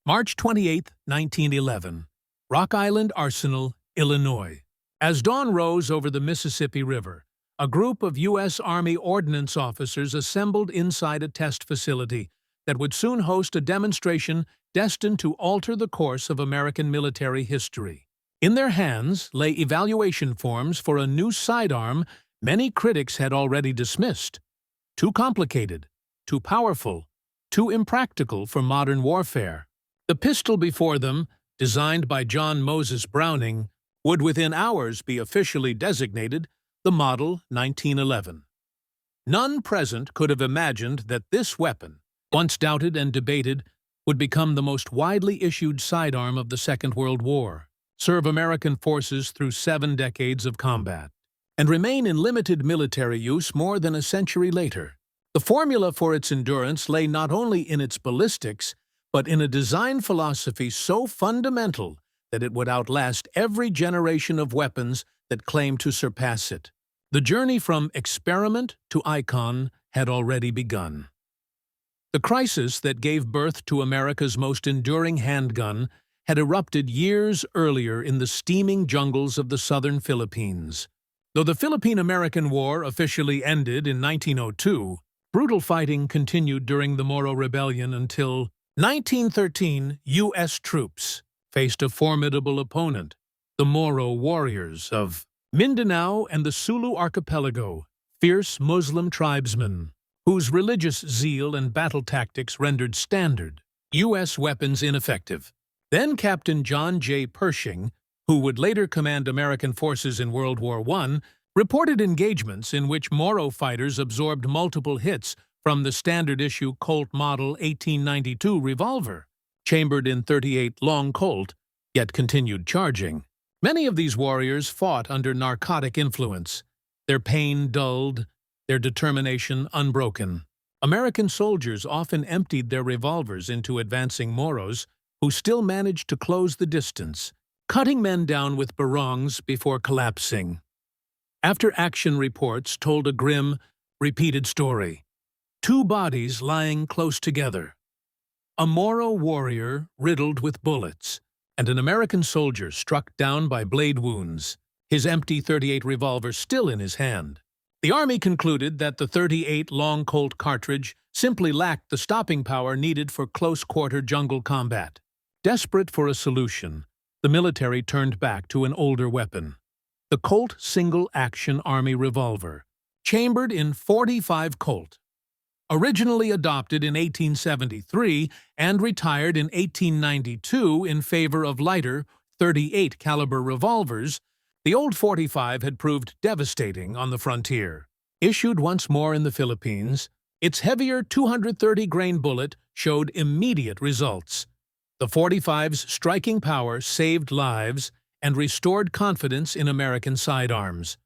March 28, 1911, Rock Island Arsenal, Illinois. As dawn rose over the Mississippi River, a group of U.S. Army Ordnance officers assembled inside a test facility that would soon host a demonstration destined to alter the course of American military history. In their hands lay evaluation forms for a new sidearm many critics had already dismissed. Too complicated, too powerful, too impractical for modern warfare. The pistol before them, designed by John Moses Browning, would within hours be officially designated the Model 1911. None present could have imagined that this weapon, once doubted and debated, would become the most widely issued sidearm of the Second World War, serve American forces through 7 decades of combat, and remain in limited military use more than a century later. The formula for its endurance lay not only in its ballistics, but in a design philosophy so fundamental that it would outlast every generation of weapons that claimed to surpass it. The journey from experiment to icon had already begun. The crisis that gave birth to America's most enduring handgun had erupted years earlier in the steaming jungles of the southern Philippines. Though the Philippine-American War officially ended in 1902, brutal fighting continued during the Moro Rebellion until 1913. U.S. troops faced a formidable opponent, the Moro warriors of Mindanao and the Sulu archipelago, fierce Muslim tribesmen, whose religious zeal and battle tactics rendered standard U.S. weapons ineffective. Then Captain John J. Pershing, who would later command American forces in World War I, reported engagements in which Moro fighters absorbed multiple hits from the standard-issue Colt Model 1892 revolver, chambered in .38 long Colt, yet continued charging. Many of these warriors fought under narcotic influence, their pain dulled, their determination unbroken. American soldiers often emptied their revolvers into advancing Moros, who still managed to close the distance, cutting men down with barongs before collapsing. After-action reports told a grim, repeated story. 2 bodies lying close together. A Moro warrior riddled with bullets, and an American soldier struck down by blade wounds, his empty .38 revolver still in his hand. The Army concluded that the .38 long Colt cartridge simply lacked the stopping power needed for close-quarter jungle combat. Desperate for a solution, the military turned back to an older weapon, the Colt single-action Army revolver, chambered in .45 Colt. Originally adopted in 1873 and retired in 1892 in favor of lighter .38 caliber revolvers, the old .45 had proved devastating on the frontier. Issued once more in the Philippines, its heavier 230-grain bullet showed immediate results. The .45's striking power saved lives and restored confidence in American sidearms.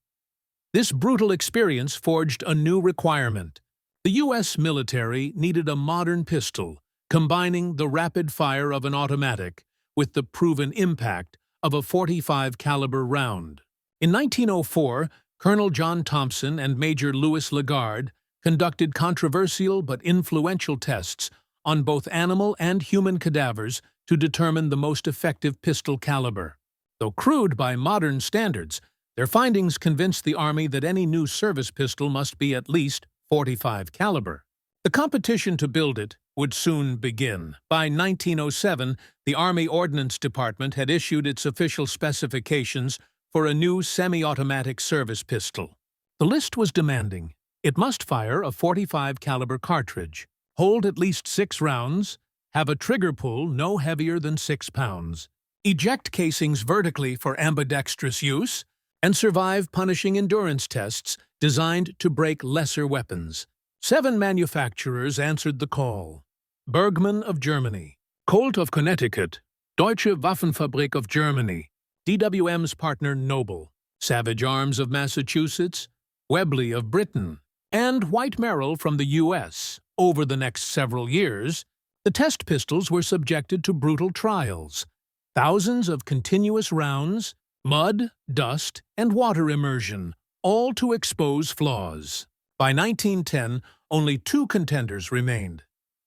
This brutal experience forged a new requirement. The U.S. military needed a modern pistol, combining the rapid fire of an automatic with the proven impact of a .45 caliber round. In 1904, Colonel John Thompson and Major Louis Lagarde conducted controversial but influential tests on both animal and human cadavers to determine the most effective pistol caliber. Though crude by modern standards, their findings convinced the Army that any new service pistol must be at least .45 caliber. The competition to build it would soon begin. By 1907, the Army Ordnance Department had issued its official specifications for a new semi-automatic service pistol. The list was demanding. It must fire a .45 caliber cartridge, hold at least 6 rounds, have a trigger pull no heavier than 6 pounds, eject casings vertically for ambidextrous use, and survive punishing endurance tests designed to break lesser weapons. 7 manufacturers answered the call. Bergmann of Germany, Colt of Connecticut, Deutsche Waffenfabrik of Germany, DWM's partner Noble, Savage Arms of Massachusetts, Webley of Britain, and White Merrill from the U.S. Over the next several years, the test pistols were subjected to brutal trials. Thousands of continuous rounds, mud, dust, and water immersion, all to expose flaws. By 1910, only 2 contenders remained: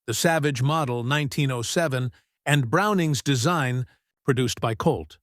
the Savage Model 1907 and Browning's design, produced by Colt.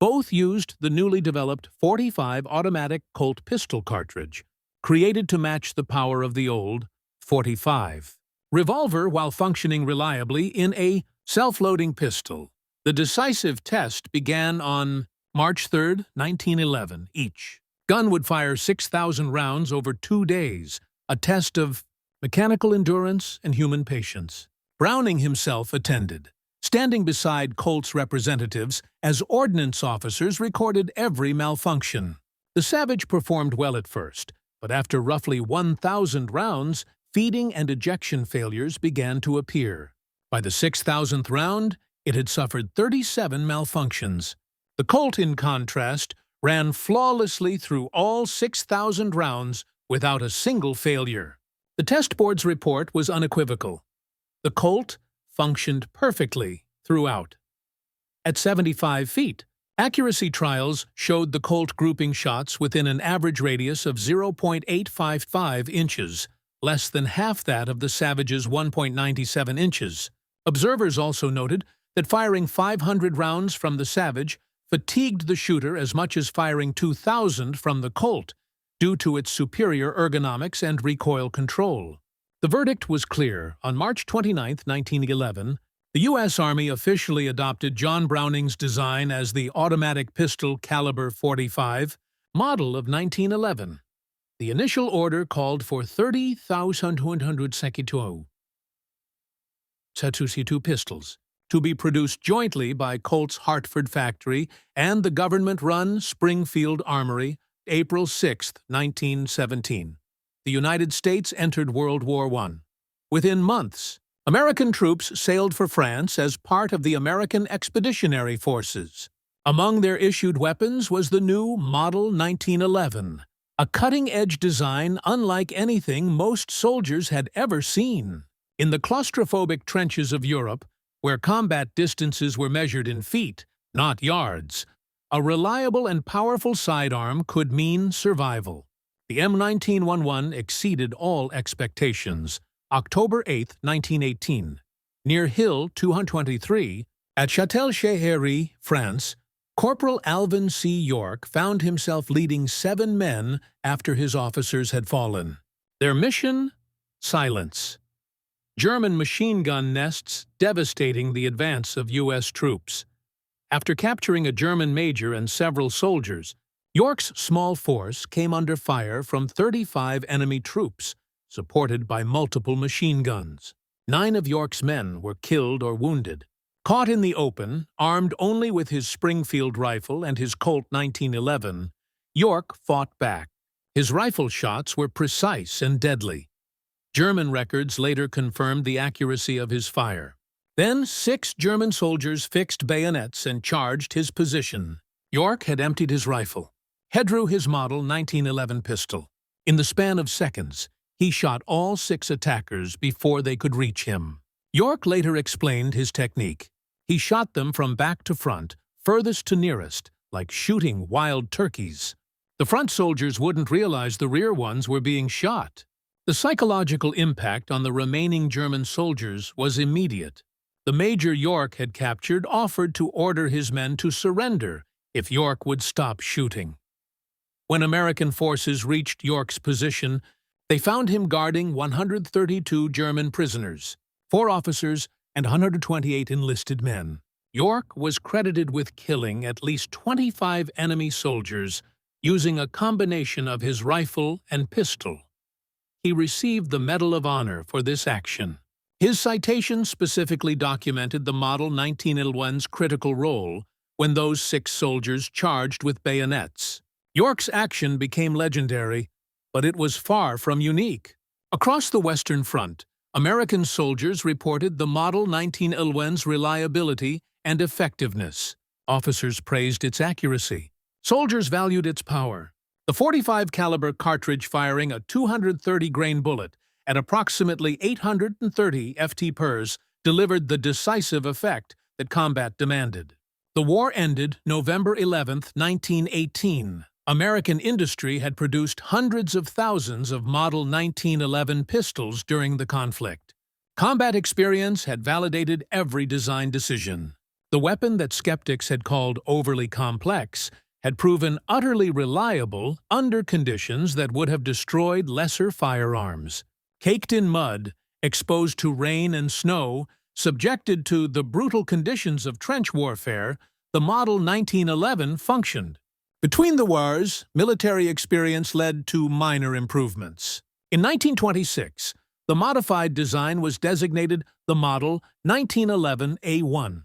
Both used the newly developed .45 automatic Colt pistol cartridge, created to match the power of the old .45 revolver while functioning reliably in a self-loading pistol. The decisive test began on March 3, 1911. Each gun would fire 6,000 rounds over 2 days, a test of mechanical endurance and human patience. Browning himself attended, standing beside Colt's representatives as ordnance officers recorded every malfunction. The Savage performed well at first, but after roughly 1,000 rounds, feeding and ejection failures began to appear. By the 6,000th round, it had suffered 37 malfunctions. The Colt, in contrast, ran flawlessly through all 6,000 rounds without a single failure. The test board's report was unequivocal. The Colt functioned perfectly throughout. At 75 feet, accuracy trials showed the Colt grouping shots within an average radius of 0.855 inches, less than half that of the Savage's 1.97 inches. Observers also noted that firing 500 rounds from the Savage fatigued the shooter as much as firing 2,000 from the Colt, due to its superior ergonomics and recoil control. The verdict was clear. On March 29, 1911, the U.S. Army officially adopted John Browning's design as the automatic pistol caliber .45 model of 1911. The initial order called for 30,162 pistols to be produced jointly by Colt's Hartford factory and the government-run Springfield Armory, April 6, 1917. The United States entered World War I. Within months, American troops sailed for France as part of the American Expeditionary Forces. Among their issued weapons was the new Model 1911, a cutting-edge design unlike anything most soldiers had ever seen. In the claustrophobic trenches of Europe, where combat distances were measured in feet, not yards, a reliable and powerful sidearm could mean survival. The M1911 exceeded all expectations. October 8, 1918. Near Hill 223, at Châtel-Chehéry, France, Corporal Alvin C. York found himself leading 7 men after his officers had fallen. Their mission? Silence. German machine gun nests devastating the advance of U.S. troops. After capturing a German major and several soldiers, York's small force came under fire from 35 enemy troops, supported by multiple machine guns. 9 of York's men were killed or wounded. Caught in the open, armed only with his Springfield rifle and his Colt 1911, York fought back. His rifle shots were precise and deadly. German records later confirmed the accuracy of his fire. Then 6 German soldiers fixed bayonets and charged his position. York had emptied his rifle, drew his Model 1911 pistol. In the span of seconds, he shot all 6 attackers before they could reach him. York later explained his technique. He shot them from back to front, furthest to nearest, like shooting wild turkeys. The front soldiers wouldn't realize the rear ones were being shot. The psychological impact on the remaining German soldiers was immediate. The major York had captured offered to order his men to surrender if York would stop shooting. When American forces reached York's position, they found him guarding 132 German prisoners, 4 officers, and 128 enlisted men. York was credited with killing at least 25 enemy soldiers using a combination of his rifle and pistol. He received the Medal of Honor for this action. His citation specifically documented the Model 1911's critical role when those 6 soldiers charged with bayonets. York's action became legendary, but it was far from unique. Across the Western Front, American soldiers reported the Model 1911's reliability and effectiveness. Officers praised its accuracy. Soldiers valued its power. The .45 caliber cartridge firing a 230-grain bullet at approximately 830 ft/s delivered the decisive effect that combat demanded. The war ended November 11, 1918. American industry had produced hundreds of thousands of Model 1911 pistols during the conflict. Combat experience had validated every design decision. The weapon that skeptics had called overly complex had proven utterly reliable under conditions that would have destroyed lesser firearms. Caked in mud, exposed to rain and snow, subjected to the brutal conditions of trench warfare, the Model 1911 functioned. Between the wars, military experience led to minor improvements. In 1926, the modified design was designated the Model 1911A1.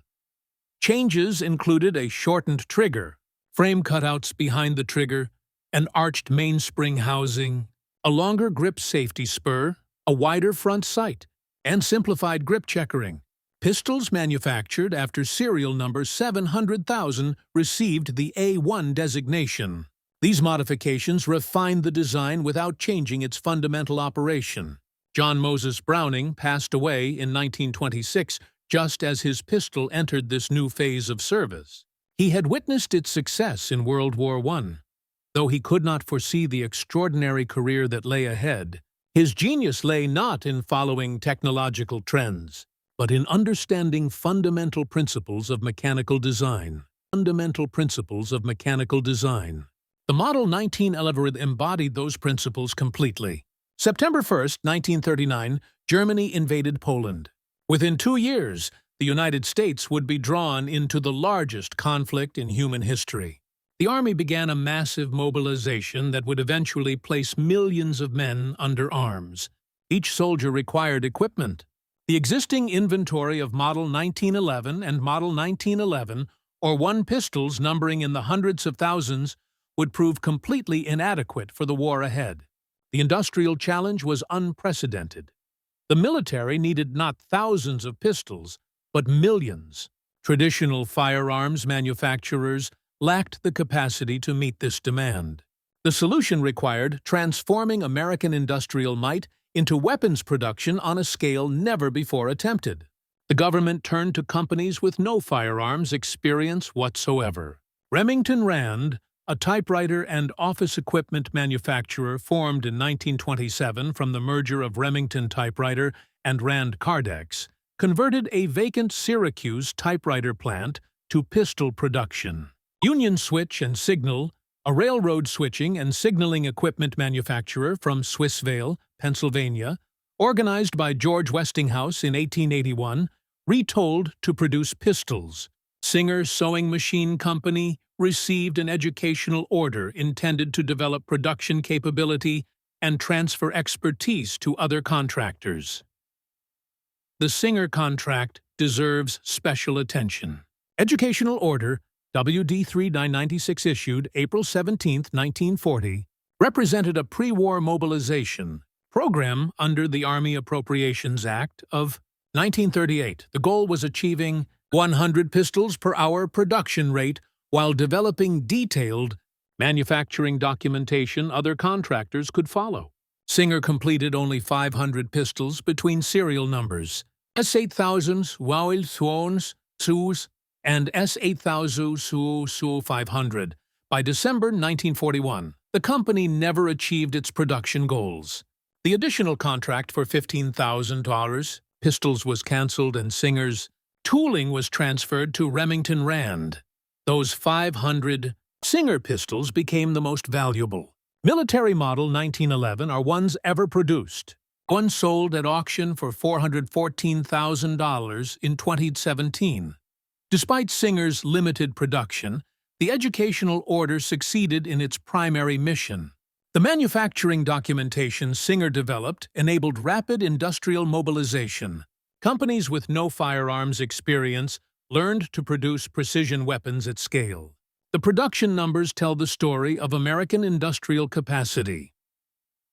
Changes included a shortened trigger, frame cutouts behind the trigger, an arched mainspring housing, a longer grip safety spur, a wider front sight, and simplified grip checkering. Pistols manufactured after serial number 700,000 received the A1 designation. These modifications refined the design without changing its fundamental operation. John Moses Browning passed away in 1926 just as his pistol entered this new phase of service. He had witnessed its success in World War I. Though he could not foresee the extraordinary career that lay ahead, his genius lay not in following technological trends, but in understanding fundamental principles of mechanical design. The Model 1911 embodied those principles completely. September 1, 1939, Germany invaded Poland. Within 2 years, the United States would be drawn into the largest conflict in human history. The Army began a massive mobilization that would eventually place millions of men under arms. Each soldier required equipment. The existing inventory of Model 1911 and Model 1911, or one pistols numbering in the hundreds of thousands, would prove completely inadequate for the war ahead. The industrial challenge was unprecedented. The military needed not thousands of pistols, but millions. Traditional firearms manufacturers lacked the capacity to meet this demand. The solution required transforming American industrial might into weapons production on a scale never before attempted. The government turned to companies with no firearms experience whatsoever. Remington Rand, a typewriter and office equipment manufacturer formed in 1927 from the merger of Remington Typewriter and Rand Cardex, converted a vacant Syracuse typewriter plant to pistol production. Union Switch and Signal, a railroad switching and signaling equipment manufacturer from Swissvale, Pennsylvania, organized by George Westinghouse in 1881, retooled to produce pistols. Singer Sewing Machine Company received an educational order intended to develop production capability and transfer expertise to other contractors. The Singer contract deserves special attention. Educational Order WD-3 996 issued April 17, 1940, represented a pre-war mobilization program under the Army Appropriations Act of 1938. The goal was achieving 100 pistols per hour production rate while developing detailed manufacturing documentation other contractors could follow. Singer completed only 500 pistols between serial numbers S8000, WWII, SUS, and S8000 SU 500 by December 1941. The company never achieved its production goals. The additional contract for $15,000 pistols was canceled and Singer's tooling was transferred to Remington Rand. Those 500 Singer pistols became the most valuable. Military Model 1911 are ones ever produced. One sold at auction for $414,000 in 2017. Despite Singer's limited production, the educational order succeeded in its primary mission. The manufacturing documentation Singer developed enabled rapid industrial mobilization. Companies with no firearms experience learned to produce precision weapons at scale. The production numbers tell the story of American industrial capacity.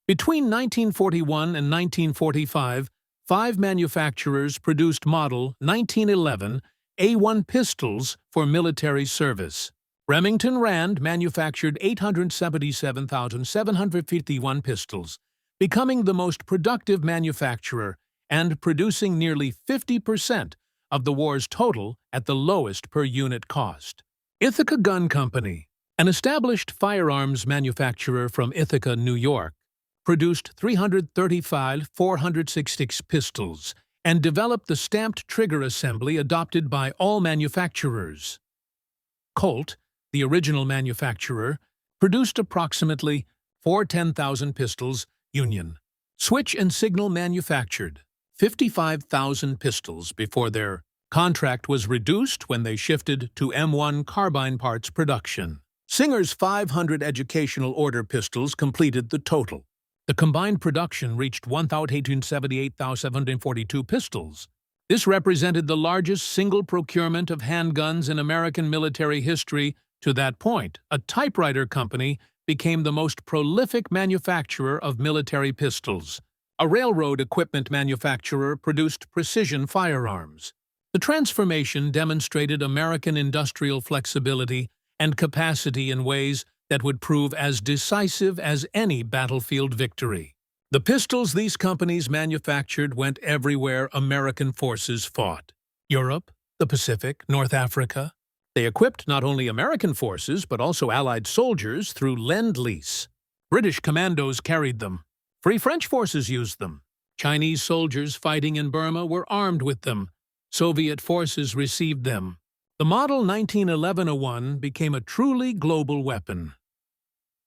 Between 1941 and 1945, 5 manufacturers produced Model 1911 A1 pistols for military service. Remington Rand manufactured 877,751 pistols, becoming the most productive manufacturer and producing nearly 50% of the war's total at the lowest per-unit cost. Ithaca Gun Company, an established firearms manufacturer from Ithaca, New York, produced 335 .466 pistols, and developed the stamped trigger assembly adopted by all manufacturers. Colt, the original manufacturer, produced approximately 410,000 pistols, Union. Switch and Signal manufactured 55,000 pistols before their contract was reduced when they shifted to M1 carbine parts production. Singer's 500 educational order pistols completed the total. The combined production reached 1,878,742 pistols. This represented the largest single procurement of handguns in American military history to that point. A typewriter company became the most prolific manufacturer of military pistols. A railroad equipment manufacturer produced precision firearms. The transformation demonstrated American industrial flexibility and capacity in ways that would prove as decisive as any battlefield victory. The pistols these companies manufactured went everywhere American forces fought. Europe, the Pacific, North Africa. They equipped not only American forces but also Allied soldiers through Lend-Lease. British commandos carried them. Free French forces used them. Chinese soldiers fighting in Burma were armed with them. Soviet forces received them. The Model 1911-01 became a truly global weapon.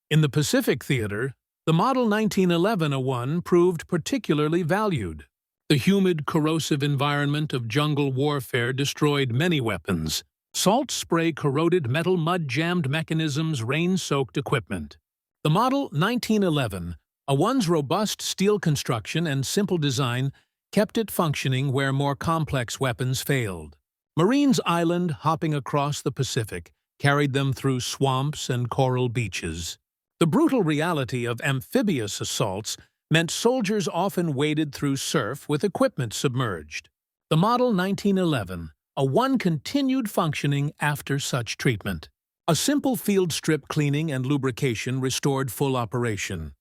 In the Pacific theater, the Model 1911-01 proved particularly valued. The humid, corrosive environment of jungle warfare destroyed many weapons. Salt spray corroded metal mud-jammed mechanisms, rain-soaked equipment. The Model 1911-01's robust steel construction and simple design kept it functioning where more complex weapons failed. Marines Island, hopping across the Pacific, carried them through swamps and coral beaches. The brutal reality of amphibious assaults meant soldiers often waded through surf with equipment submerged. The Model 1911-01 continued functioning after such treatment. A simple field strip cleaning and lubrication restored full operation.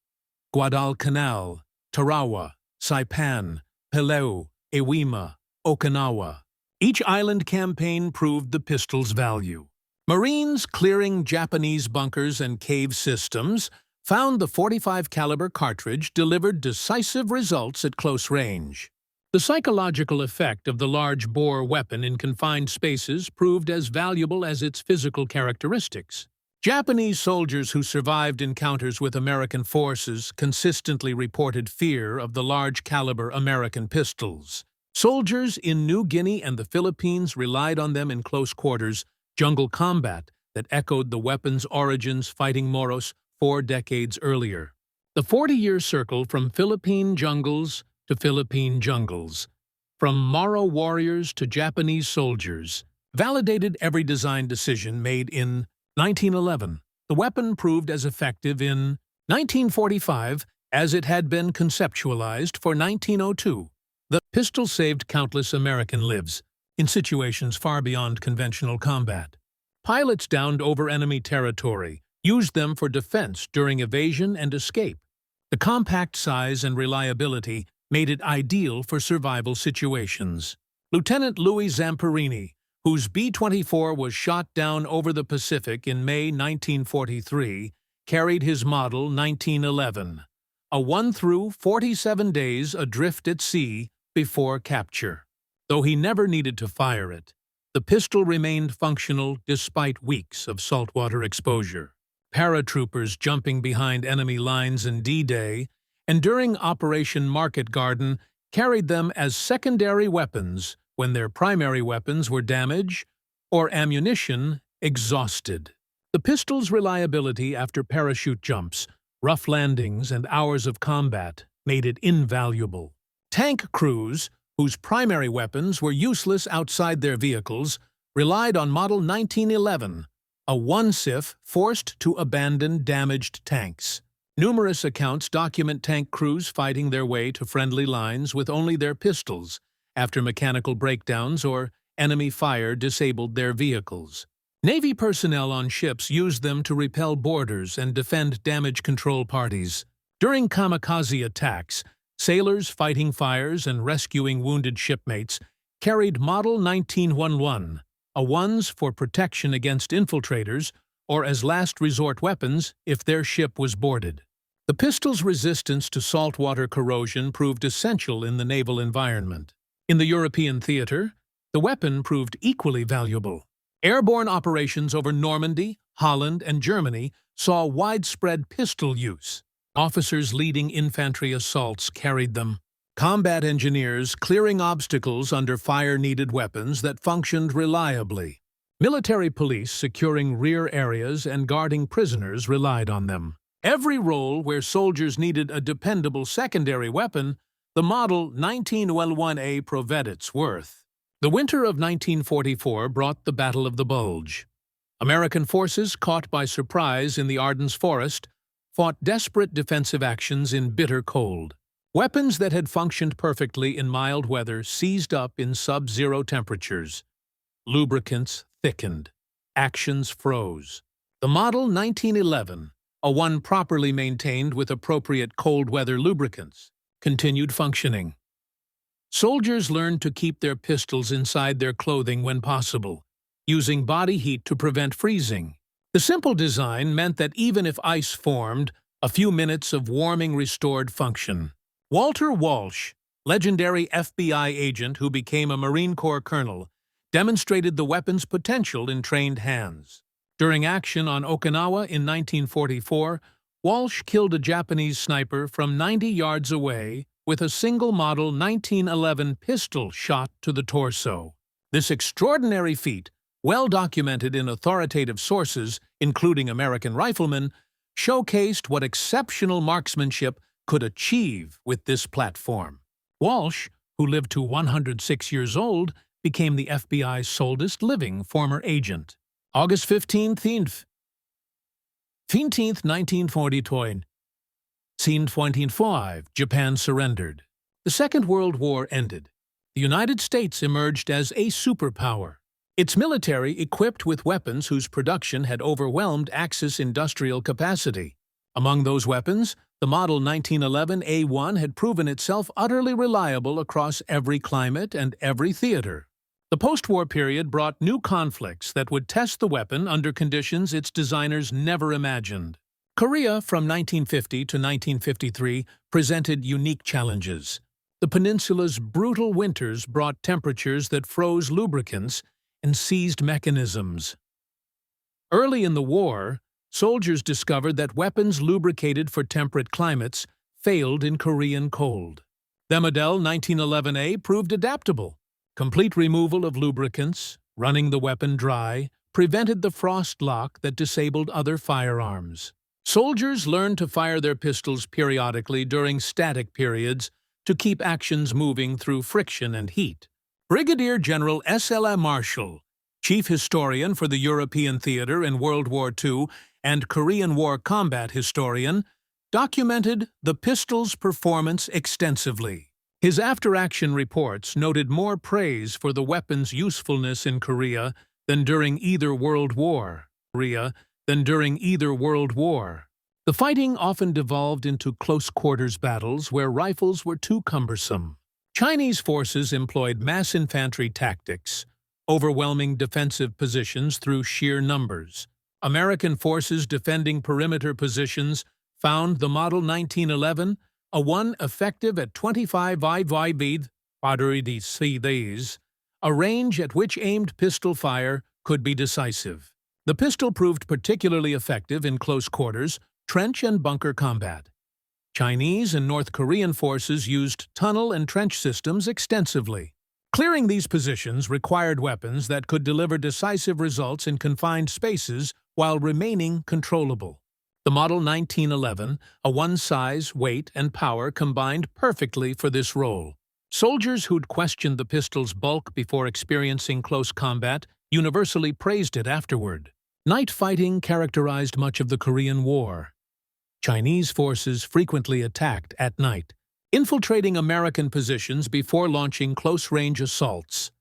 Guadalcanal, Tarawa, Saipan, Palau, Iwima, Okinawa. Each island campaign proved the pistol's value. Marines clearing Japanese bunkers and cave systems found the .45 caliber cartridge delivered decisive results at close range. The psychological effect of the large-bore weapon in confined spaces proved as valuable as its physical characteristics. Japanese soldiers who survived encounters with American forces consistently reported fear of the large-caliber American pistols. Soldiers in New Guinea and the Philippines relied on them in close quarters, jungle combat that echoed the weapon's origins fighting Moros 4 decades earlier. The 40-year circle from Philippine jungles to Philippine jungles, from Moro warriors to Japanese soldiers, validated every design decision made in 1911. The weapon proved as effective in 1945 as it had been conceptualized for 1902. The pistol saved countless American lives in situations far beyond conventional combat. Pilots downed over enemy territory used them for defense during evasion and escape. The compact size and reliability made it ideal for survival situations. Lieutenant Louis Zamperini, whose B-24 was shot down over the Pacific in May 1943, carried his Model 1911, a 1 through 47 days adrift at sea before capture. Though he never needed to fire it, the pistol remained functional despite weeks of saltwater exposure. Paratroopers jumping behind enemy lines in D-Day and during Operation Market Garden carried them as secondary weapons when their primary weapons were damaged or ammunition exhausted. The pistol's reliability after parachute jumps, rough landings, and hours of combat made it invaluable. Tank crews, whose primary weapons were useless outside their vehicles, relied on Model 1911, a one-SIF forced to abandon damaged tanks. Numerous accounts document tank crews fighting their way to friendly lines with only their pistols after mechanical breakdowns or enemy fire disabled their vehicles. Navy personnel on ships used them to repel boarders and defend damage control parties. During kamikaze attacks, sailors fighting fires and rescuing wounded shipmates carried Model 1911, a ones for protection against infiltrators or as last resort weapons if their ship was boarded. The pistol's resistance to saltwater corrosion proved essential in the naval environment. In the European theater, the weapon proved equally valuable. Airborne operations over Normandy, Holland, and Germany saw widespread pistol use. Officers leading infantry assaults carried them. Combat engineers clearing obstacles under fire needed weapons that functioned reliably. Military police securing rear areas and guarding prisoners relied on them. Every role where soldiers needed a dependable secondary weapon, the Model 1911A proved its worth. The winter of 1944 brought the Battle of the Bulge. American forces, caught by surprise in the Ardennes forest, fought desperate defensive actions in bitter cold. Weapons that had functioned perfectly in mild weather seized up in sub-zero temperatures. Lubricants thickened. Actions froze. The Model 1911, a one properly maintained with appropriate cold-weather lubricants, continued functioning. Soldiers learned to keep their pistols inside their clothing when possible, using body heat to prevent freezing. The simple design meant that even if ice formed, a few minutes of warming restored function. Walter Walsh, legendary FBI agent who became a Marine Corps colonel, demonstrated the weapon's potential in trained hands. During action on Okinawa in 1944, Walsh killed a Japanese sniper from 90 yards away with a single Model 1911 pistol shot to the torso. This extraordinary feat, well documented in authoritative sources, including American riflemen, showcased what exceptional marksmanship could achieve with this platform. Walsh, who lived to 106 years old, became the FBI's oldest living former agent. August 15th, 1942. Scene 25, Japan surrendered. The Second World War ended. The United States emerged as a superpower. Its military equipped with weapons whose production had overwhelmed Axis industrial capacity. Among those weapons, the Model 1911A1 had proven itself utterly reliable across every climate and every theater. The post-war period brought new conflicts that would test the weapon under conditions its designers never imagined. Korea from 1950 to 1953 presented unique challenges. The peninsula's brutal winters brought temperatures that froze lubricants and seized mechanisms. Early in the war, soldiers discovered that weapons lubricated for temperate climates failed in Korean cold. The Model 1911A proved adaptable. Complete removal of lubricants, running the weapon dry, prevented the frost lock that disabled other firearms. Soldiers learned to fire their pistols periodically during static periods to keep actions moving through friction and heat. Brigadier General S.L. Marshall, chief historian for the European theater in World War II and Korean War combat historian, documented the pistol's performance extensively. His after-action reports noted more praise for the weapon's usefulness in Korea than during either World War. The fighting often devolved into close-quarters battles where rifles were too cumbersome. Chinese forces employed mass infantry tactics, overwhelming defensive positions through sheer numbers. American forces defending perimeter positions found the Model 1911 a one effective at 25 IVB, a range at which aimed pistol fire could be decisive. The pistol proved particularly effective in close quarters, trench and bunker combat. Chinese and North Korean forces used tunnel and trench systems extensively. Clearing these positions required weapons that could deliver decisive results in confined spaces while remaining controllable. The Model 1911, a one size, weight, and power combined perfectly for this role. Soldiers who'd questioned the pistol's bulk before experiencing close combat universally praised it afterward. Night fighting characterized much of the Korean War. Chinese forces frequently attacked at night, infiltrating American positions before launching close-range assaults.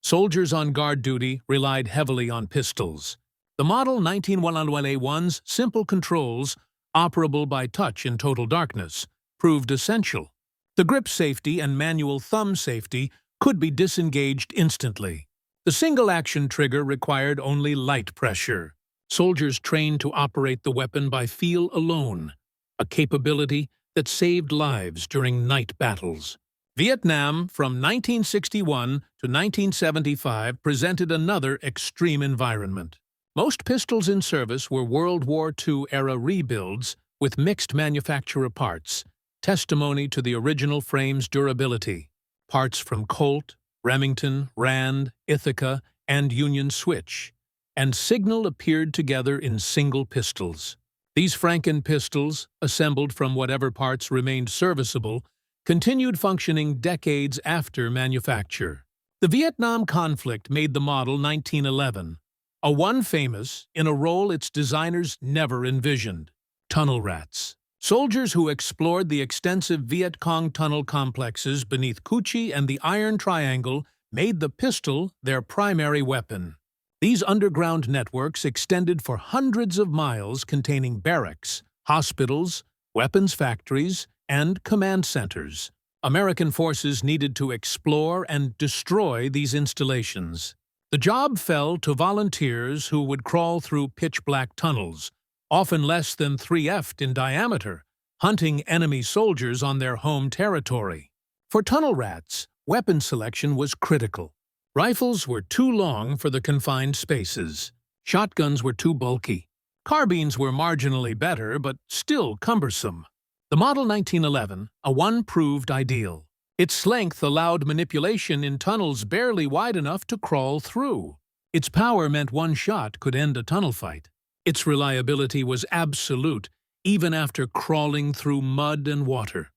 Soldiers on guard duty relied heavily on pistols. The Model 1911A1's simple controls, operable by touch in total darkness, proved essential. The grip safety and manual thumb safety could be disengaged instantly. The single-action trigger required only light pressure. Soldiers trained to operate the weapon by feel alone, a capability that saved lives during night battles. Vietnam, from 1961 to 1975, presented another extreme environment. Most pistols in service were World War II-era rebuilds with mixed manufacturer parts, testimony to the original frame's durability. Parts from Colt, Remington, Rand, Ithaca, and Union Switch, and Signal appeared together in single pistols. These Franken pistols, assembled from whatever parts remained serviceable, continued functioning decades after manufacture. The Vietnam conflict made the model 1911, a one famous in a role its designers never envisioned: tunnel rats. Soldiers who explored the extensive Viet Cong tunnel complexes beneath Cu Chi and the Iron Triangle made the pistol their primary weapon. These underground networks extended for hundreds of miles, containing barracks, hospitals, weapons factories, and command centers. American forces needed to explore and destroy these installations. The job fell to volunteers who would crawl through pitch-black tunnels, often less than 3 feet in diameter, hunting enemy soldiers on their home territory. For tunnel rats, weapon selection was critical. Rifles were too long for the confined spaces. Shotguns were too bulky. Carbines were marginally better, but still cumbersome. The Model 1911, a one, proved ideal. Its length allowed manipulation in tunnels barely wide enough to crawl through. Its power meant one shot could end a tunnel fight. Its reliability was absolute, even after crawling through mud and water.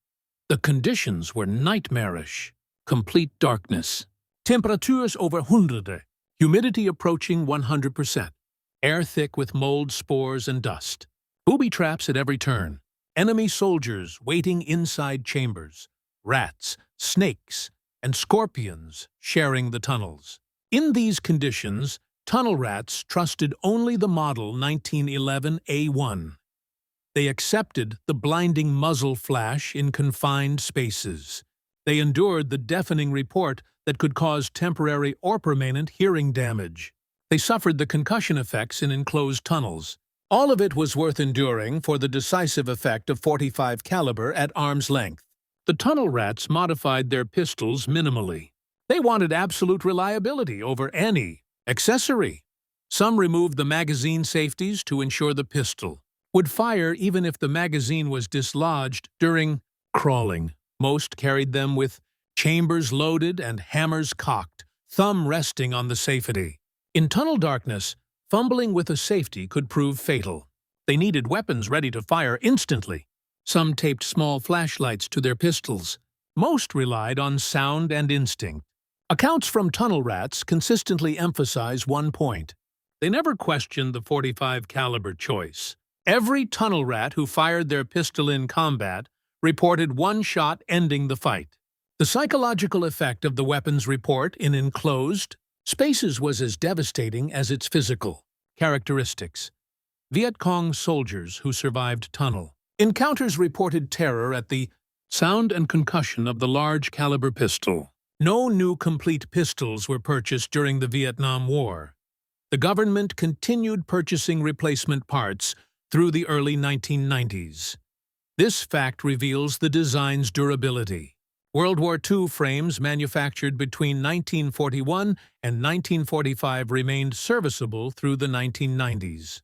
The conditions were nightmarish. Complete darkness. Temperatures over 100, humidity approaching 100%, air thick with mold spores and dust. Booby traps at every turn. Enemy soldiers waiting inside chambers. Rats, snakes, and scorpions sharing the tunnels. In these conditions, tunnel rats trusted only the Model 1911 A1. They accepted the blinding muzzle flash in confined spaces. They endured the deafening report that could cause temporary or permanent hearing damage. They suffered the concussion effects in enclosed tunnels. All of it was worth enduring for the decisive effect of .45 caliber at arm's length. The tunnel rats modified their pistols minimally. They wanted absolute reliability over any accessory. Some removed the magazine safeties to ensure the pistol would fire even if the magazine was dislodged during crawling. Most carried them with chambers loaded and hammers cocked, thumb resting on the safety. In tunnel darkness, fumbling with a safety could prove fatal. They needed weapons ready to fire instantly. Some taped small flashlights to their pistols. Most relied on sound and instinct. Accounts from tunnel rats consistently emphasize one point. They never questioned the .45 caliber choice. Every tunnel rat who fired their pistol in combat reported one shot ending the fight. The psychological effect of the weapon's report in enclosed spaces was as devastating as its physical characteristics. Viet Cong soldiers who survived tunnel encounters reported terror at the sound and concussion of the large-caliber pistol. No new complete pistols were purchased during the Vietnam War. The government continued purchasing replacement parts through the early 1990s. This fact reveals the design's durability. World War II frames manufactured between 1941 and 1945 remained serviceable through the 1990s.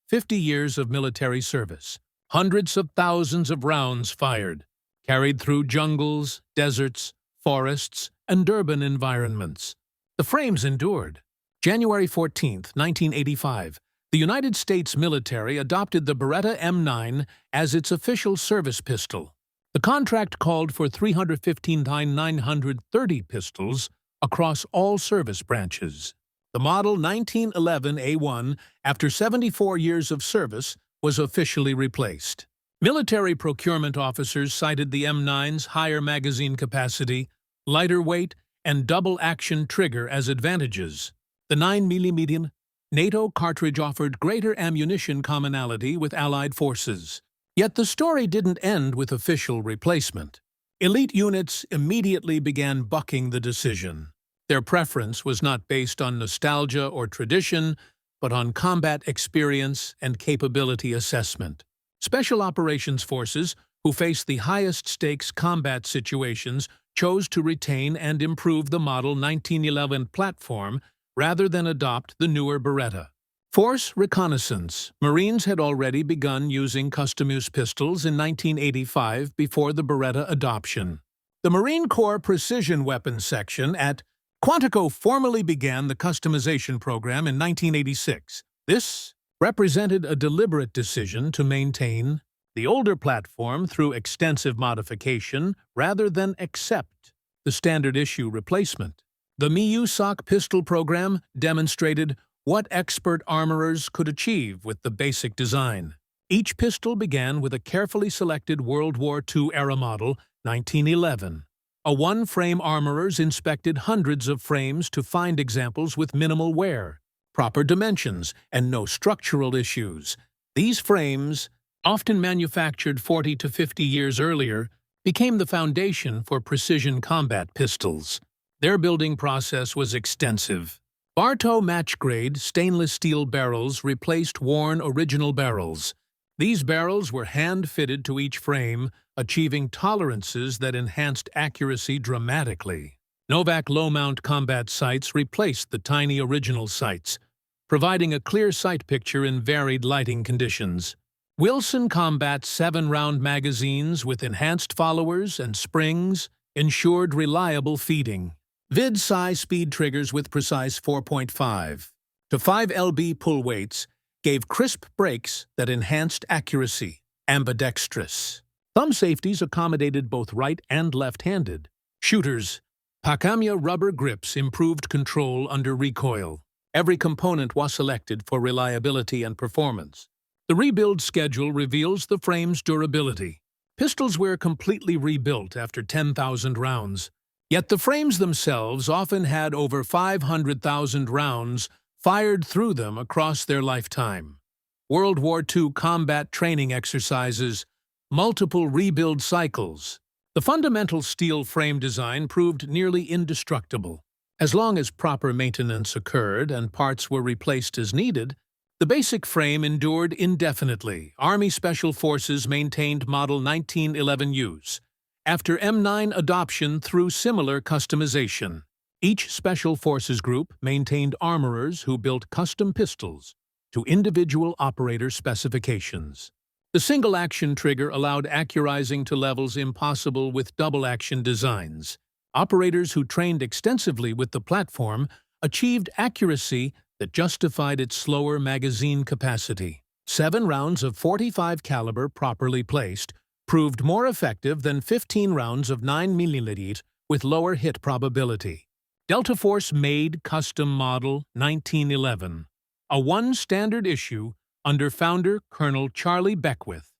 50 years of military service, hundreds of thousands of rounds fired, carried through jungles, deserts, forests, and urban environments. The frames endured. January 14, 1985, the United States military adopted the Beretta M9 as its official service pistol. The contract called for 315,930 pistols across all service branches. The Model 1911 A1, after 74 years of service, was officially replaced. Military procurement officers cited the M9's higher magazine capacity, lighter weight, and double-action trigger as advantages. The 9mm NATO cartridge offered greater ammunition commonality with Allied forces. Yet the story didn't end with official replacement. Elite units immediately began bucking the decision. Their preference was not based on nostalgia or tradition, but on combat experience and capability assessment. Special Operations Forces, who faced the highest-stakes combat situations, chose to retain and improve the Model 1911 platform rather than adopt the newer Beretta. Force reconnaissance. Marines had already begun using custom-use pistols in 1985 before the Beretta adoption. The Marine Corps Precision Weapons Section at Quantico formally began the customization program in 1986. This represented a deliberate decision to maintain the older platform through extensive modification rather than accept the standard issue replacement. The MIUSOC pistol program demonstrated what expert armorers could achieve with the basic design. Each pistol began with a carefully selected World War II-era model, 1911. One-frame armorers inspected hundreds of frames to find examples with minimal wear, proper dimensions, and no structural issues. These frames, often manufactured 40 to 50 years earlier, became the foundation for precision combat pistols. Their building process was extensive. Bartow match-grade stainless steel barrels replaced worn original barrels. These barrels were hand-fitted to each frame, achieving tolerances that enhanced accuracy dramatically. Novak low-mount combat sights replaced the tiny original sights, providing a clear sight picture in varied lighting conditions. Wilson Combat 7-round magazines with enhanced followers and springs ensured reliable feeding. Vid-Sci speed triggers with precise 4.5 to 5 lb pull weights gave crisp brakes that enhanced accuracy. Ambidextrous. Thumb safeties accommodated both right and left-handed. Shooters. Pacamia rubber grips improved control under recoil. Every component was selected for reliability and performance. The rebuild schedule reveals the frame's durability. Pistols were completely rebuilt after 10,000 rounds. Yet the frames themselves often had over 500,000 rounds fired through them across their lifetime. World War II combat training exercises, multiple rebuild cycles. The fundamental steel frame design proved nearly indestructible. As long as proper maintenance occurred and parts were replaced as needed, the basic frame endured indefinitely. Army Special Forces maintained Model 1911 use after M9 adoption through similar customization. Each Special Forces group maintained armorers who built custom pistols to individual operator specifications. The single-action trigger allowed accurizing to levels impossible with double-action designs. Operators who trained extensively with the platform achieved accuracy that justified its slower magazine capacity. 7 rounds of .45 caliber properly placed proved more effective than 15 rounds of 9mm with lower hit probability. Delta Force made custom model 1911, a one standard issue under founder Colonel Charlie Beckwith.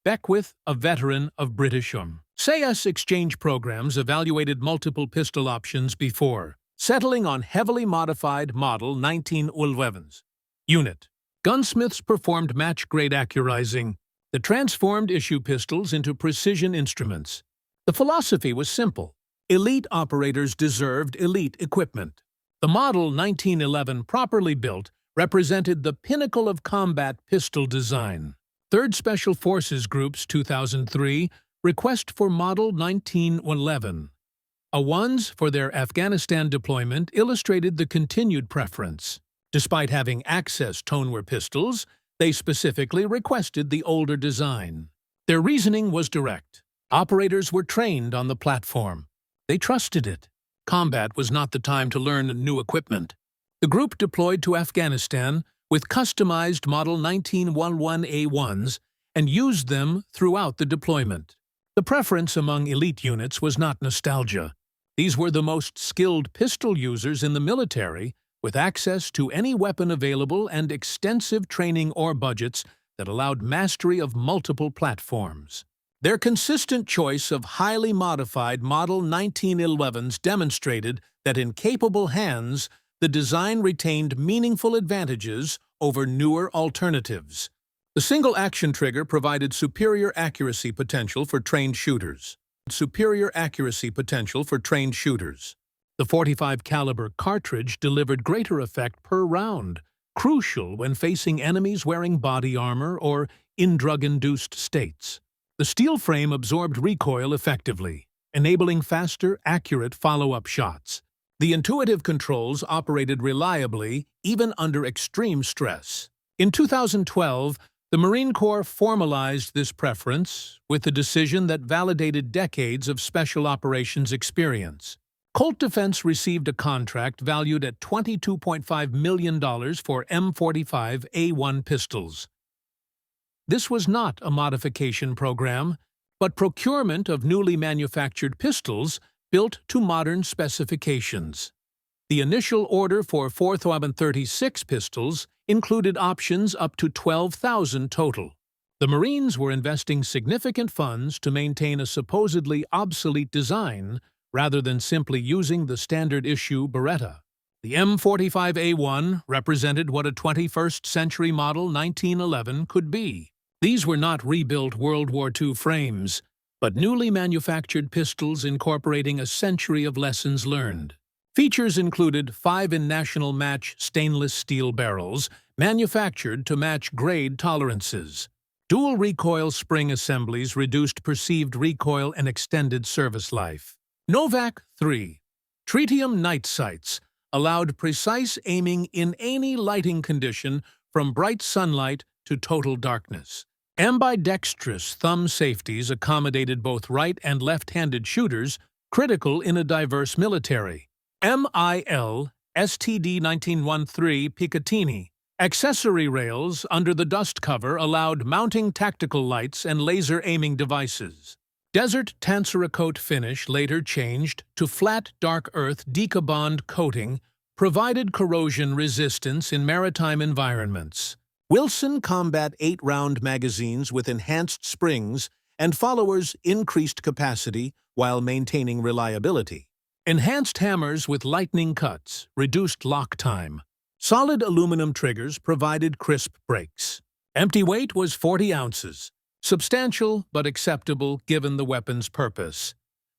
Beckwith, a veteran of British SAS exchange programs, evaluated multiple pistol options before settling on heavily modified Model 1911's. Unit. Gunsmiths performed match-grade accurizing that transformed issue pistols into precision instruments. The philosophy was simple. Elite operators deserved elite equipment. The Model 1911 properly built represented the pinnacle of combat pistol design. 3rd Special Forces Group's 2003 request for Model 1911. A1s for their Afghanistan deployment illustrated the continued preference. Despite having access toneware pistols, they specifically requested the older design. Their reasoning was direct. Operators were trained on the platform. They trusted it. Combat was not the time to learn new equipment. The group deployed to Afghanistan with customized Model 1911 A1s and used them throughout the deployment. The preference among elite units was not nostalgia. These were the most skilled pistol users in the military, with access to any weapon available and extensive training or budgets that allowed mastery of multiple platforms. Their consistent choice of highly modified Model 1911s demonstrated that in capable hands, the design retained meaningful advantages over newer alternatives. The single-action trigger provided superior accuracy potential for trained shooters. The .45 caliber cartridge delivered greater effect per round, crucial when facing enemies wearing body armor or in drug-induced states. The steel frame absorbed recoil effectively. enabling faster, accurate follow-up shots. The intuitive controls operated reliably, even under extreme stress. In 2012, the Marine Corps formalized this preference with a decision that validated decades of special operations experience. Colt Defense received a contract valued at $22.5 million for M45A1 pistols. This was not a modification program, but procurement of newly manufactured pistols built to modern specifications. The initial order for 4,036 pistols included options up to 12,000 total. The Marines were investing significant funds to maintain a supposedly obsolete design rather than simply using the standard-issue Beretta. The M45A1 represented what a 21st century model 1911 could be. These were not rebuilt World War II frames, but newly manufactured pistols incorporating a century of lessons learned. Features included 5 in national match stainless steel barrels, manufactured to match grade tolerances. Dual recoil spring assemblies reduced perceived recoil and extended service life. Novak 3. Tritium night sights allowed precise aiming in any lighting condition from bright sunlight to total darkness. Ambidextrous thumb safeties accommodated both right and left-handed shooters, critical in a diverse military. MIL STD 1913 Picatinny. Accessory rails under the dust cover allowed mounting tactical lights and laser aiming devices. Desert Tansaracote finish, later changed to flat dark earth Decabond coating, provided corrosion resistance in maritime environments. Wilson Combat 8-round magazines with enhanced springs and followers increased capacity while maintaining reliability. Enhanced hammers with lightning cuts reduced lock time. Solid aluminum triggers provided crisp brakes. Empty weight was 40 ounces, substantial but acceptable given the weapon's purpose.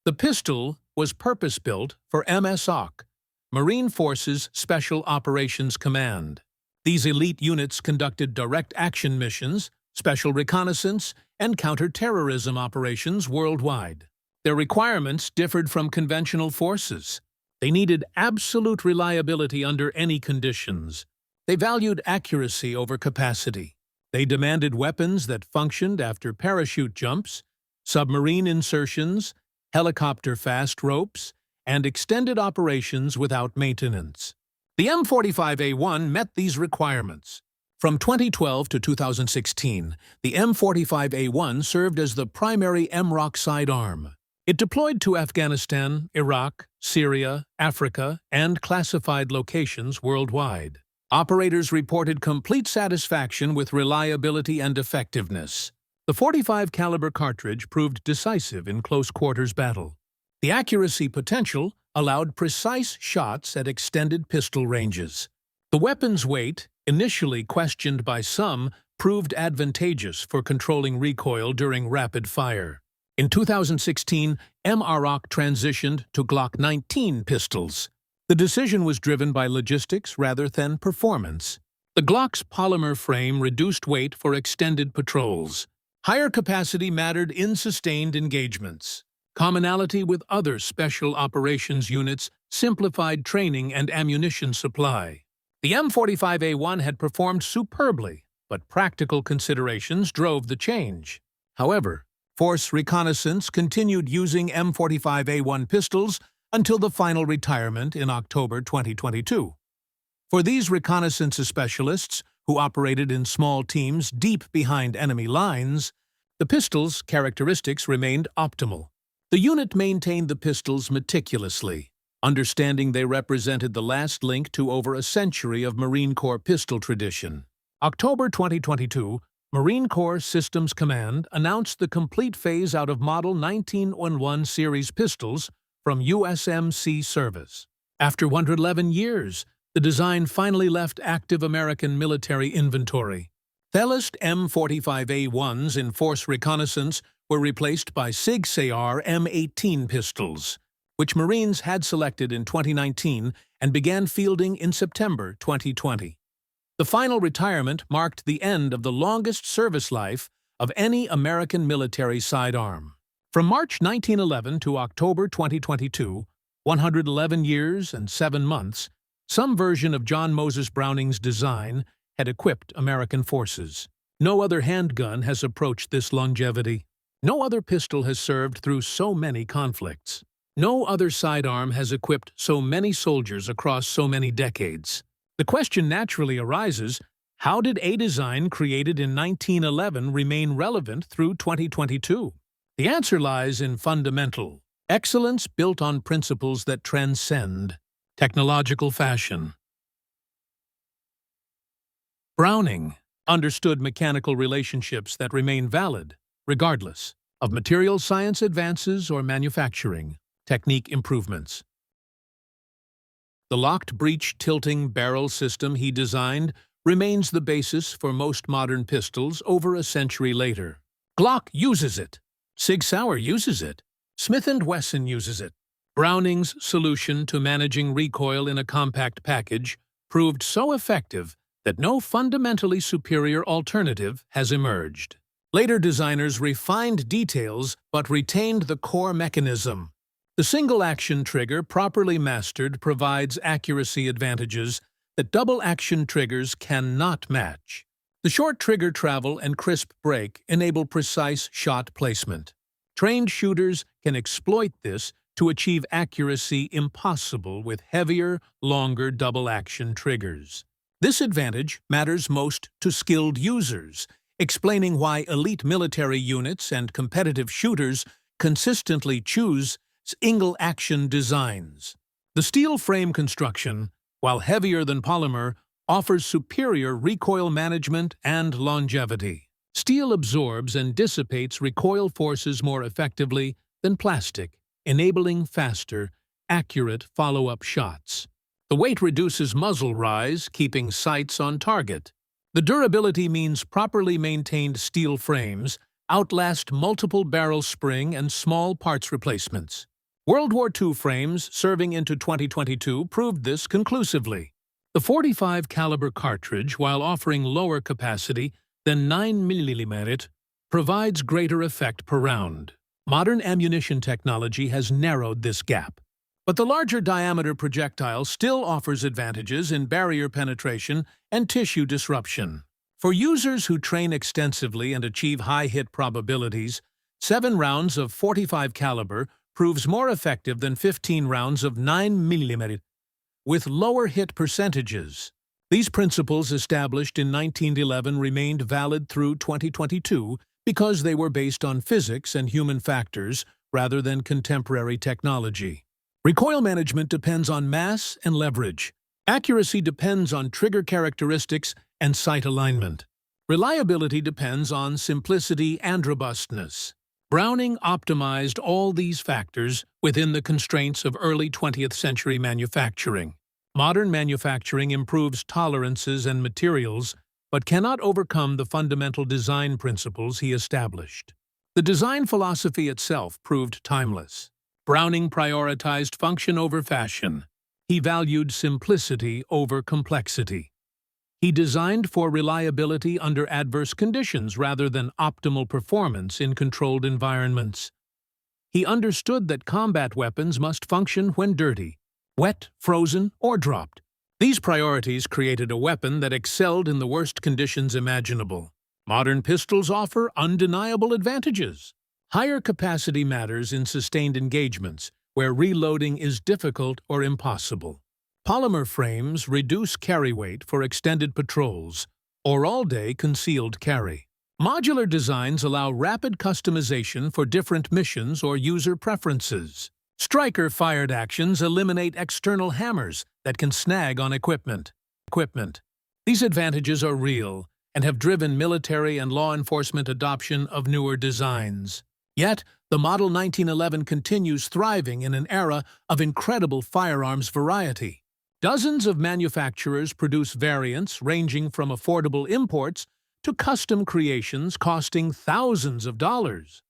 The pistol was purpose-built for MSOC, Marine Forces Special Operations Command. These elite units conducted direct action missions, special reconnaissance, and counter-terrorism operations worldwide. Their requirements differed from conventional forces. They needed absolute reliability under any conditions. They valued accuracy over capacity. They demanded weapons that functioned after parachute jumps, submarine insertions, helicopter fast ropes, and extended operations without maintenance. The M45A1 met these requirements. From 2012 to 2016, the M45A1 served as the primary MROC sidearm. It deployed to Afghanistan, Iraq, Syria, Africa, and classified locations worldwide. Operators reported complete satisfaction with reliability and effectiveness. The .45 caliber cartridge proved decisive in close-quarters battle. The accuracy potential allowed precise shots at extended pistol ranges. The weapon's weight, initially questioned by some, proved advantageous for controlling recoil during rapid fire. In 2016, MROC transitioned to Glock 19 pistols. The decision was driven by logistics rather than performance. The Glock's polymer frame reduced weight for extended patrols. Higher capacity mattered in sustained engagements. Commonality with other special operations units simplified training and ammunition supply. The M45A1 had performed superbly, but practical considerations drove the change. However, Force Reconnaissance continued using M45A1 pistols until the final retirement in October 2022. For these reconnaissance specialists, who operated in small teams deep behind enemy lines, the pistol's characteristics remained optimal. The unit maintained the pistols meticulously, understanding they represented the last link to over a century of Marine Corps pistol tradition. October 2022, Marine Corps Systems Command announced the complete phase-out of Model 1911 series pistols from USMC service. After 111 years, the design finally left active American military inventory. Thelist M45A1s in Force Reconnaissance were replaced by Sig Sauer M18 pistols, which Marines had selected in 2019 and began fielding in September 2020. The final retirement marked the end of the longest service life of any American military sidearm. From March 1911 to October 2022, 111 years and 7 months, some version of John Moses Browning's design had equipped American forces. No other handgun has approached this longevity. No other pistol has served through so many conflicts. No other sidearm has equipped so many soldiers across so many decades. The question naturally arises, how did a design created in 1911 remain relevant through 2022? The answer lies in fundamental excellence built on principles that transcend technological fashion. Browning understood mechanical relationships that remain valid, regardless of material science advances or manufacturing technique improvements. The locked breech tilting barrel system he designed remains the basis for most modern pistols over a century later. Glock uses it. Sig Sauer uses it. Smith & Wesson uses it. Browning's solution to managing recoil in a compact package proved so effective that no fundamentally superior alternative has emerged. Later designers refined details but retained the core mechanism. The single-action trigger, properly mastered, provides accuracy advantages that double-action triggers cannot match. The short trigger travel and crisp break enable precise shot placement. Trained shooters can exploit this to achieve accuracy impossible with heavier, longer double-action triggers. This advantage matters most to skilled users, explaining why elite military units and competitive shooters consistently choose single-action designs. The steel frame construction, while heavier than polymer, offers superior recoil management and longevity. Steel absorbs and dissipates recoil forces more effectively than plastic, enabling faster, accurate follow-up shots. The weight reduces muzzle rise, keeping sights on target. The durability means properly maintained steel frames outlast multiple barrel spring and small parts replacements. World War II frames serving into 2022 proved this conclusively. The .45 caliber cartridge, while offering lower capacity than 9mm, provides greater effect per round. Modern ammunition technology has narrowed this gap. But the larger diameter projectile still offers advantages in barrier penetration and tissue disruption. For users who train extensively and achieve high hit probabilities, 7 rounds of .45 caliber proves more effective than 15 rounds of 9mm, with lower hit percentages. These principles established in 1911 remained valid through 2022 because they were based on physics and human factors rather than contemporary technology. Recoil management depends on mass and leverage. Accuracy depends on trigger characteristics and sight alignment. Reliability depends on simplicity and robustness. Browning optimized all these factors within the constraints of early 20th century manufacturing. Modern manufacturing improves tolerances and materials, but cannot overcome the fundamental design principles he established. The design philosophy itself proved timeless. Browning prioritized function over fashion. He valued simplicity over complexity. He designed for reliability under adverse conditions rather than optimal performance in controlled environments. He understood that combat weapons must function when dirty, wet, frozen, or dropped. These priorities created a weapon that excelled in the worst conditions imaginable. Modern pistols offer undeniable advantages. Higher capacity matters in sustained engagements, where reloading is difficult or impossible. Polymer frames reduce carry weight for extended patrols or all-day concealed carry. Modular designs allow rapid customization for different missions or user preferences. Striker-fired actions eliminate external hammers that can snag on equipment. These advantages are real and have driven military and law enforcement adoption of newer designs. Yet, the Model 1911 continues thriving in an era of incredible firearms variety. Dozens of manufacturers produce variants ranging from affordable imports to custom creations costing thousands of dollars.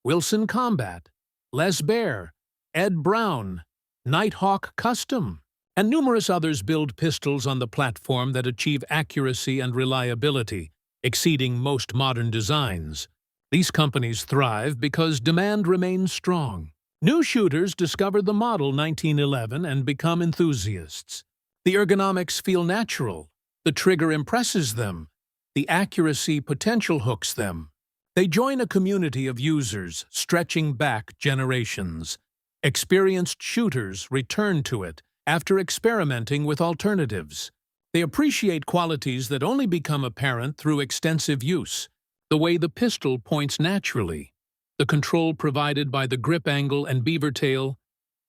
Wilson Combat, Les Baer, Ed Brown, Nighthawk Custom, and numerous others build pistols on the platform that achieve accuracy and reliability, exceeding most modern designs. These companies thrive because demand remains strong. New shooters discover the model 1911 and become enthusiasts. The ergonomics feel natural. The trigger impresses them. The accuracy potential hooks them. They join a community of users stretching back generations. Experienced shooters return to it after experimenting with alternatives. They appreciate qualities that only become apparent through extensive use. The way the pistol points naturally, the control provided by the grip angle and beaver tail,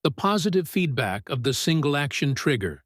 the positive feedback of the single-action trigger,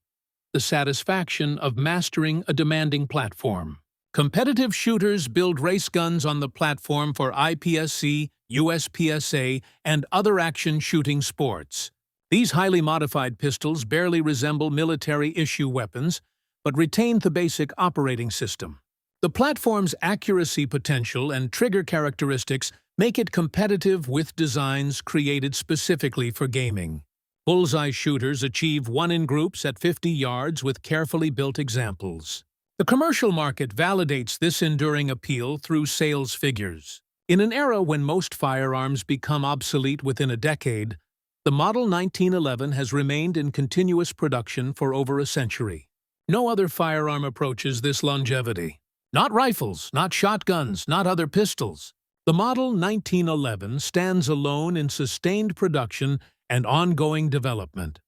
the satisfaction of mastering a demanding platform. Competitive shooters build race guns on the platform for IPSC, USPSA, and other action shooting sports. These highly modified pistols barely resemble military-issue weapons, but retain the basic operating system. The platform's accuracy potential and trigger characteristics make it competitive with designs created specifically for gaming. Bullseye shooters achieve one-in groups at 50 yards with carefully built examples. The commercial market validates this enduring appeal through sales figures. In an era when most firearms become obsolete within a decade, the Model 1911 has remained in continuous production for over a century. No other firearm approaches this longevity. Not rifles, not shotguns, not other pistols. The Model 1911 stands alone in sustained production and ongoing development.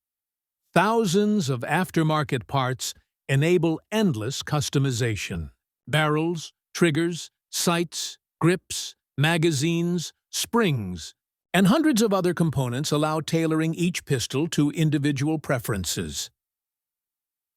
Thousands of aftermarket parts enable endless customization. Barrels, triggers, sights, grips, magazines, springs, and hundreds of other components allow tailoring each pistol to individual preferences.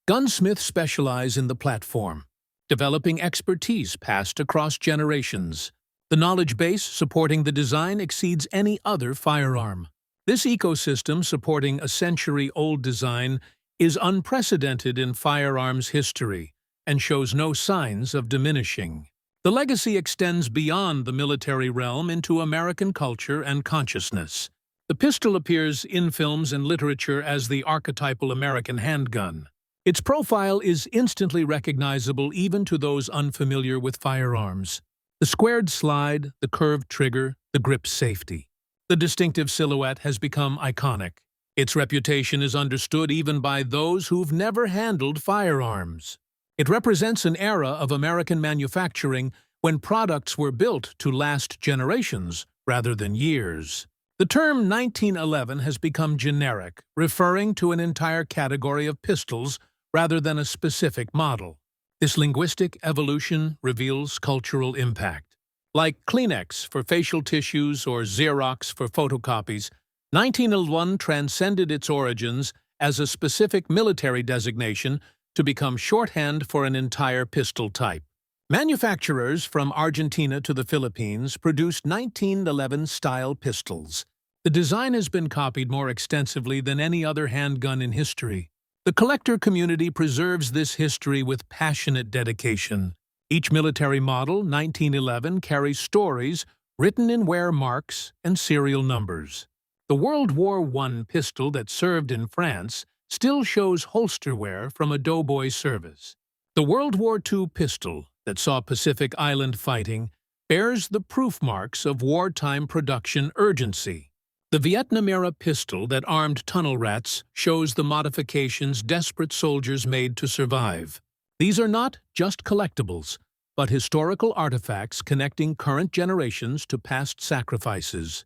Gunsmiths specialize in the platform, developing expertise passed across generations. The knowledge base supporting the design exceeds any other firearm. This ecosystem supporting a century-old design is unprecedented in firearms history and shows no signs of diminishing. The legacy extends beyond the military realm into American culture and consciousness. The pistol appears in films and literature as the archetypal American handgun. Its profile is instantly recognizable even to those unfamiliar with firearms. The squared slide, the curved trigger, the grip safety. The distinctive silhouette has become iconic. Its reputation is understood even by those who've never handled firearms. It represents an era of American manufacturing when products were built to last generations rather than years. The term 1911 has become generic, referring to an entire category of pistols rather than a specific model. This linguistic evolution reveals cultural impact. Like Kleenex for facial tissues or Xerox for photocopies, 1911 transcended its origins as a specific military designation to become shorthand for an entire pistol type. Manufacturers from Argentina to the Philippines produced 1911-style pistols. The design has been copied more extensively than any other handgun in history. The collector community preserves this history with passionate dedication. Each military model, 1911, carries stories written in wear marks and serial numbers. The World War I pistol that served in France still shows holster wear from a doughboy service. The World War II pistol that saw Pacific Island fighting bears the proof marks of wartime production urgency. The Vietnam-era pistol that armed tunnel rats shows the modifications desperate soldiers made to survive. These are not just collectibles, but historical artifacts connecting current generations to past sacrifices.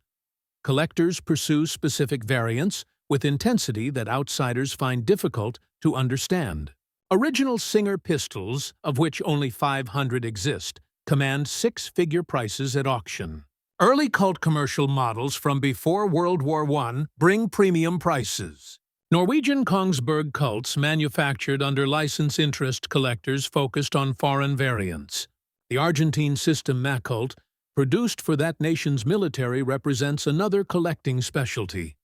Collectors pursue specific variants with intensity that outsiders find difficult to understand. Original Singer pistols, of which only 500 exist, command six-figure prices at auction. Early Colt commercial models from before World War I bring premium prices. Norwegian Kongsberg Colts manufactured under license interest collectors focused on foreign variants. The Argentine System Macolt, produced for that nation's military, represents another collecting specialty.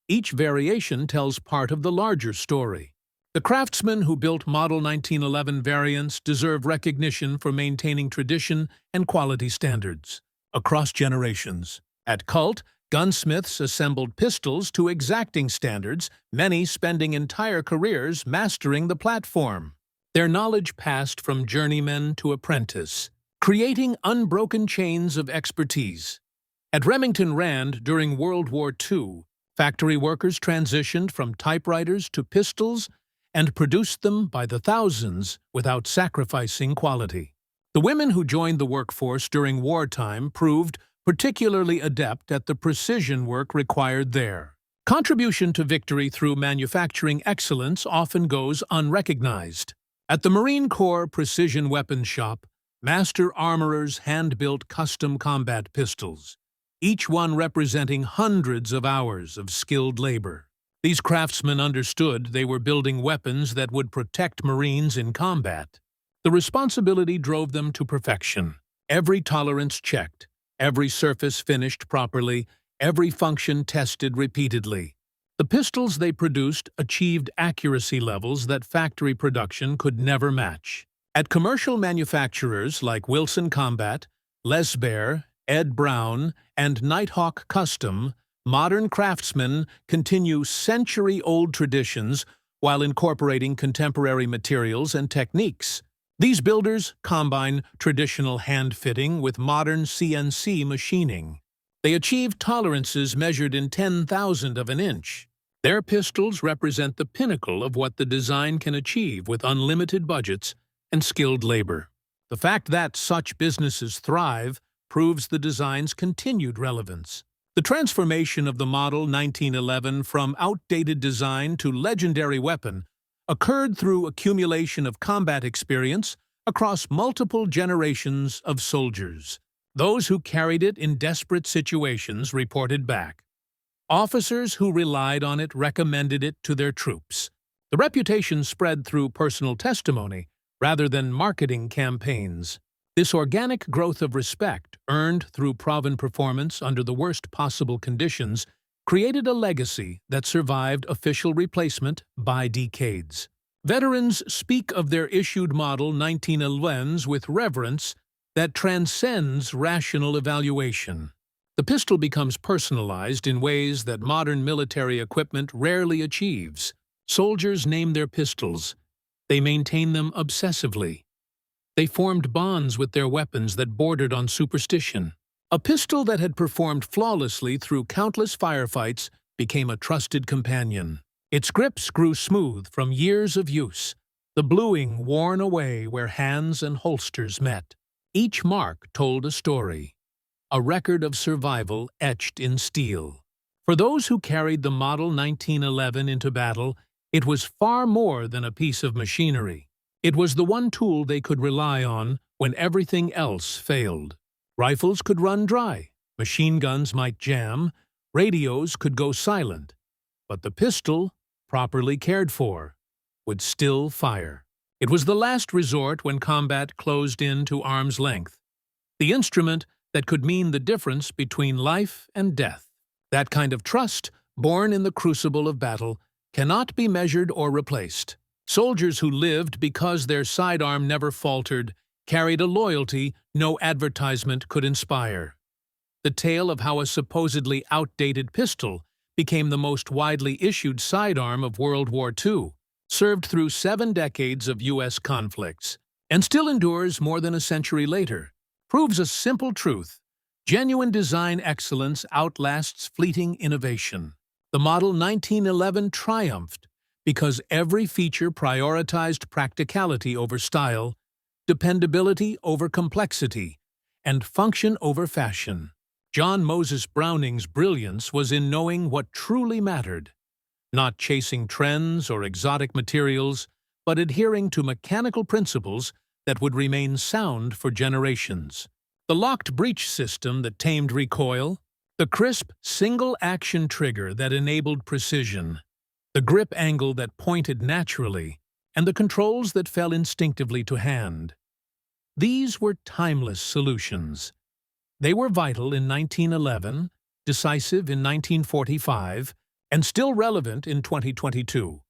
Each variation tells part of the larger story. The craftsmen who built Model 1911 variants deserve recognition for maintaining tradition and quality standards across generations. At Colt, gunsmiths assembled pistols to exacting standards, many spending entire careers mastering the platform. Their knowledge passed from journeyman to apprentice. creating unbroken chains of expertise. At Remington Rand during World War II, factory workers transitioned from typewriters to pistols and produced them by the thousands without sacrificing quality. The women who joined the workforce during wartime proved particularly adept at the precision work required there. Contribution to victory through manufacturing excellence often goes unrecognized. At the Marine Corps Precision Weapons Shop, master armorers hand-built custom combat pistols, each one representing hundreds of hours of skilled labor. These craftsmen understood they were building weapons that would protect Marines in combat. The responsibility drove them to perfection. Every tolerance checked, every surface finished properly, every function tested repeatedly. The pistols they produced achieved accuracy levels that factory production could never match. At commercial manufacturers like Wilson Combat, Les Baer, Ed Brown, and Nighthawk Custom, modern craftsmen continue century-old traditions while incorporating contemporary materials and techniques. These builders combine traditional hand-fitting with modern CNC machining. They achieve tolerances measured in 10,000 of an inch. Their pistols represent the pinnacle of what the design can achieve with unlimited budgets and skilled labor. The fact that such businesses thrive proves the design's continued relevance. The transformation of the Model 1911 from outdated design to legendary weapon occurred through accumulation of combat experience across multiple generations of soldiers. Those who carried it in desperate situations reported back. Officers who relied on it recommended it to their troops. The reputation spread through personal testimony rather than marketing campaigns. This organic growth of respect, earned through proven performance under the worst possible conditions, created a legacy that survived official replacement by decades. Veterans speak of their issued Model 1911s with reverence that transcends rational evaluation. The pistol becomes personalized in ways that modern military equipment rarely achieves. Soldiers name their pistols. They maintain them obsessively. They formed bonds with their weapons that bordered on superstition. A pistol that had performed flawlessly through countless firefights became a trusted companion. Its grips grew smooth from years of use, the bluing worn away where hands and holsters met. Each mark told a story, a record of survival etched in steel. For those who carried the Model 1911 into battle, it was far more than a piece of machinery. It was the one tool they could rely on when everything else failed. Rifles could run dry, machine guns might jam, radios could go silent, but the pistol, properly cared for, would still fire. It was the last resort when combat closed in to arm's length, the instrument that could mean the difference between life and death. That kind of trust, born in the crucible of battle, cannot be measured or replaced. Soldiers who lived because their sidearm never faltered carried a loyalty no advertisement could inspire. The tale of how a supposedly outdated pistol became the most widely issued sidearm of World War II, served through 7 decades of U.S. conflicts, and still endures more than a century later, proves a simple truth: genuine design excellence outlasts fleeting innovation. The Model 1911 triumphed because every feature prioritized practicality over style, dependability over complexity, and function over fashion. John Moses Browning's brilliance was in knowing what truly mattered, not chasing trends or exotic materials, but adhering to mechanical principles that would remain sound for generations. The locked breech system that tamed recoil, the crisp single-action trigger that enabled precision, the grip angle that pointed naturally, and the controls that fell instinctively to hand. These were timeless solutions. They were vital in 1911, decisive in 1945, and still relevant in 2022.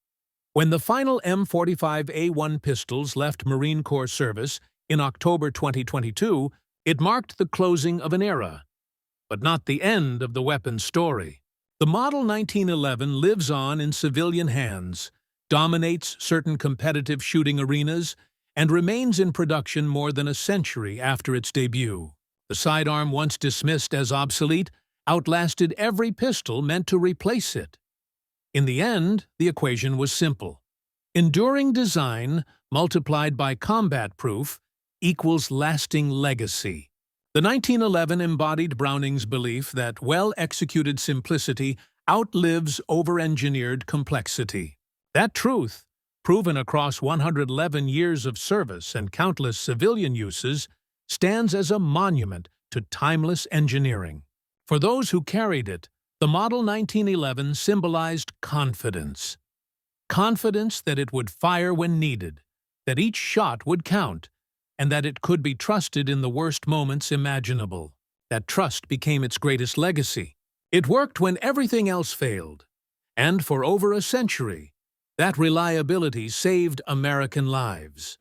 When the final M45A1 pistols left Marine Corps service in October 2022, it marked the closing of an era, but not the end of the weapon's story. The Model 1911 lives on in civilian hands, dominates certain competitive shooting arenas, and remains in production more than a century after its debut. The sidearm, once dismissed as obsolete, outlasted every pistol meant to replace it. In the end, the equation was simple. Enduring design multiplied by combat proof equals lasting legacy. The 1911 embodied Browning's belief that well-executed simplicity outlives over-engineered complexity. That truth, proven across 111 years of service and countless civilian uses, stands as a monument to timeless engineering. For those who carried it, the Model 1911 symbolized confidence. Confidence that it would fire when needed, that each shot would count, and that it could be trusted in the worst moments imaginable. That trust became its greatest legacy. It worked when everything else failed. And for over a century, that reliability saved American lives.